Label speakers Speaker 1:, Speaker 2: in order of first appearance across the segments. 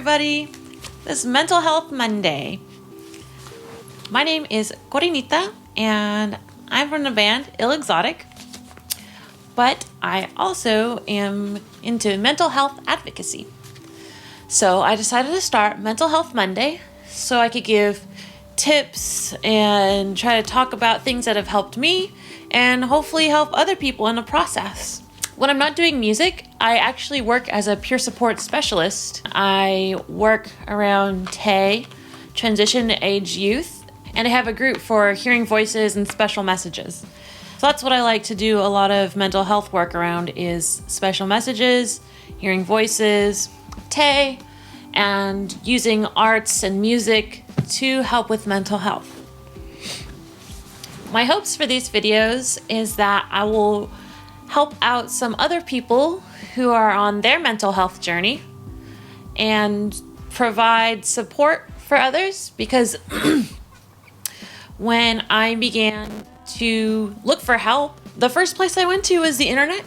Speaker 1: everybody. This is Mental Health Monday. My name is Corinita, and I'm from the band Illexotic, but I also am into mental health advocacy. So I decided to start Mental Health Monday so I could give tips and try to talk about things that have helped me and hopefully help other people in the process. When I'm not doing music, I actually work as a peer support specialist. I work around TAY, transition age youth, and I have a group for hearing voices and special messages. So that's what I like to do a lot of mental health work around is special messages, hearing voices, TAY, and using arts and music to help with mental health. My hopes for these videos is that I will help out some other people who are on their mental health journey and provide support for others, because when I began to look for help, the first place I went to was the internet,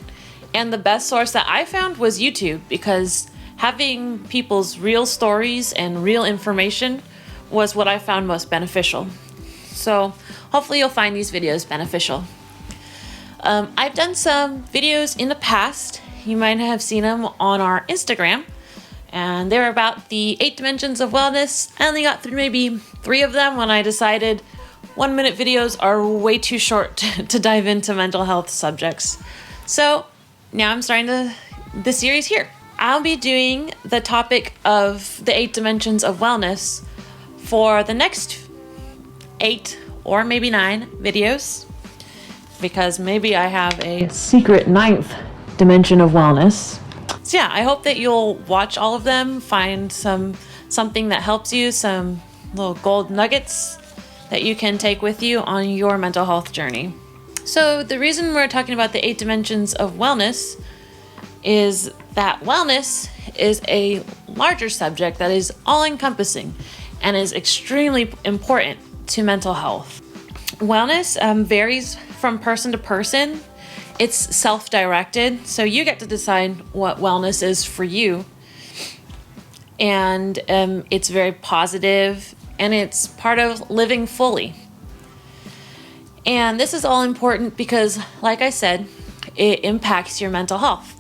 Speaker 1: and the best source that I found was YouTube, because having people's real stories and real information was what I found most beneficial. So hopefully you'll find these videos beneficial. I've done some videos in the past. You might have seen them on our Instagram, and they're about the 8 dimensions of wellness. I only got through maybe 3 of them when I decided 1-minute videos are way too short to dive into mental health subjects. So now I'm starting the series here. I'll be doing the topic of the 8 dimensions of wellness for the next 8 or maybe 9 videos, because maybe I have a secret 9th dimension of wellness. So yeah, I hope that you'll watch all of them, find something that helps you, some little gold nuggets that you can take with you on your mental health journey. So the reason we're talking about the 8 dimensions of wellness is that wellness is a larger subject that is all-encompassing and is extremely important to mental health. Wellness varies from person to person. It's self-directed, so you get to decide what wellness is for you. And it's very positive, and it's part of living fully. And this is all important because, like I said, it impacts your mental health.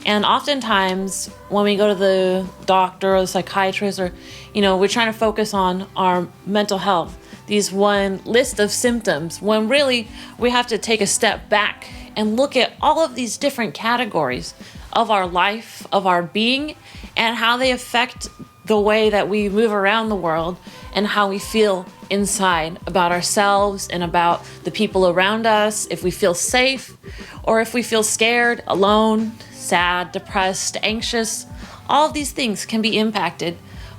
Speaker 1: And oftentimes when we go to the doctor or the psychiatrist, or, we're trying to focus on our mental health, these one list of symptoms, when really we have to take a step back and look at all of these different categories of our life, of our being, and how they affect the way that we move around the world and how we feel inside about ourselves and about the people around us, if we feel safe or if we feel scared, alone, sad, depressed, anxious. All of these things can be impacted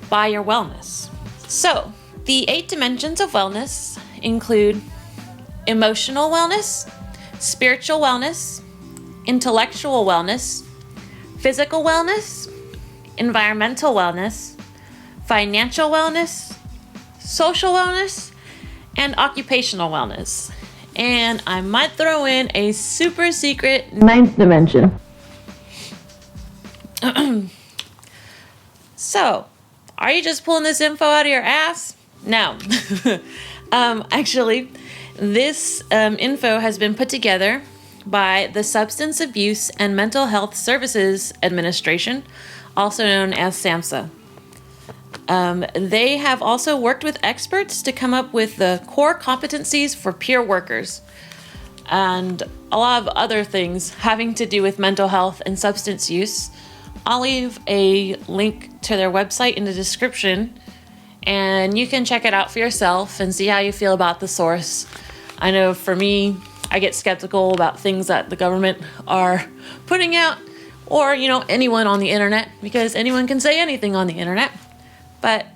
Speaker 1: by your wellness. So, the 8 dimensions of wellness include emotional wellness, spiritual wellness, intellectual wellness, physical wellness, environmental wellness, financial wellness, social wellness, and occupational wellness. And I might throw in a super secret 9th dimension. So, are you just pulling this info out of your ass? No. Actually, this info has been put together by the Substance Abuse and Mental Health Services Administration, also known as SAMHSA. They have also worked with experts to come up with the core competencies for peer workers and a lot of other things having to do with mental health and substance use. I'll leave a link to their website in the description, and you can check it out for yourself and see how you feel about the source. I know for me, I get skeptical about things that the government are putting out, or, anyone on the internet, because anyone can say anything on the internet. But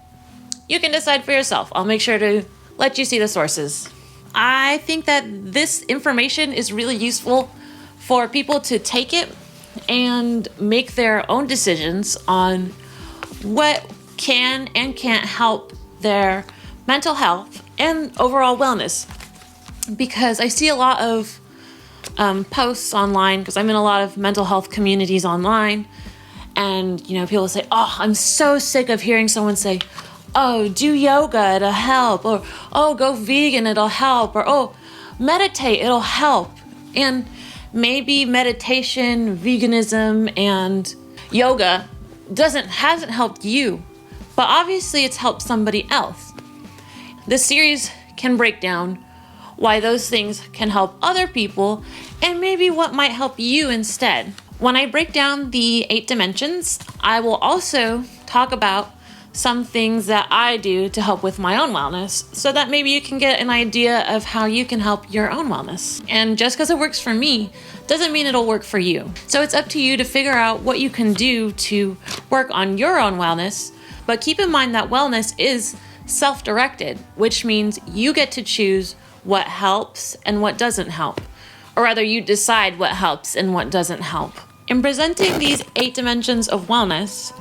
Speaker 1: you can decide for yourself. I'll make sure to let you see the sources. I think that this information is really useful for people to take it and make their own decisions on what can and can't help their mental health and overall wellness. Because I see a lot of posts online, because I'm in a lot of mental health communities online, And, people say, oh, I'm so sick of hearing someone say, oh, do yoga, it'll help. Or, oh, go vegan, it'll help. Or, oh, meditate, it'll help. And maybe meditation, veganism, and yoga hasn't helped you, but obviously it's helped somebody else. This series can break down why those things can help other people and maybe what might help you instead. When I break down the 8 dimensions, I will also talk about some things that I do to help with my own wellness so that maybe you can get an idea of how you can help your own wellness. And just because it works for me doesn't mean it'll work for you. So it's up to you to figure out what you can do to work on your own wellness. But keep in mind that wellness is self-directed, which means you get to choose what helps and what doesn't help. Or rather, you decide what helps and what doesn't help. In presenting these 8 dimensions of wellness,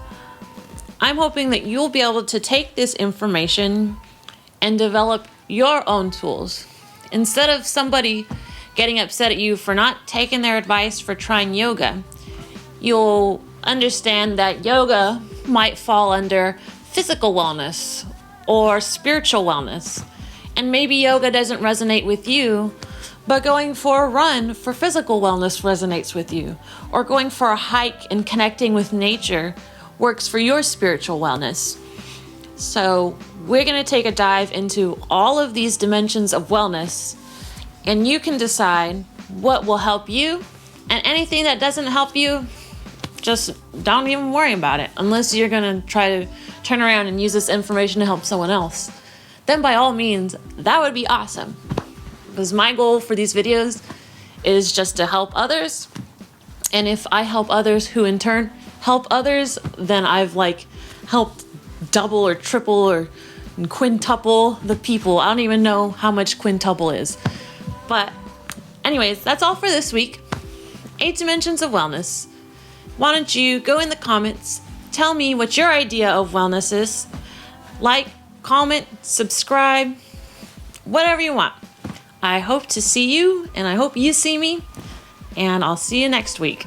Speaker 1: I'm hoping that you'll be able to take this information and develop your own tools. Instead of somebody getting upset at you for not taking their advice for trying yoga, you'll understand that yoga might fall under physical wellness or spiritual wellness. And maybe yoga doesn't resonate with you, but going for a run for physical wellness resonates with you. Or going for a hike and connecting with nature works for your spiritual wellness. So we're going to take a dive into all of these dimensions of wellness, and you can decide what will help you, and anything that doesn't help you, just don't even worry about it, unless you're going to try to turn around and use this information to help someone else. Then by all means, that would be awesome. Because my goal for these videos is just to help others. And if I help others who in turn help others, then I've helped double or triple or quintuple the people. I don't even know how much quintuple is. But anyways, that's all for this week. 8 dimensions of wellness. Why don't you go in the comments, tell me what your idea of wellness is. Like, comment, subscribe, whatever you want. I hope to see you, and I hope you see me, and I'll see you next week.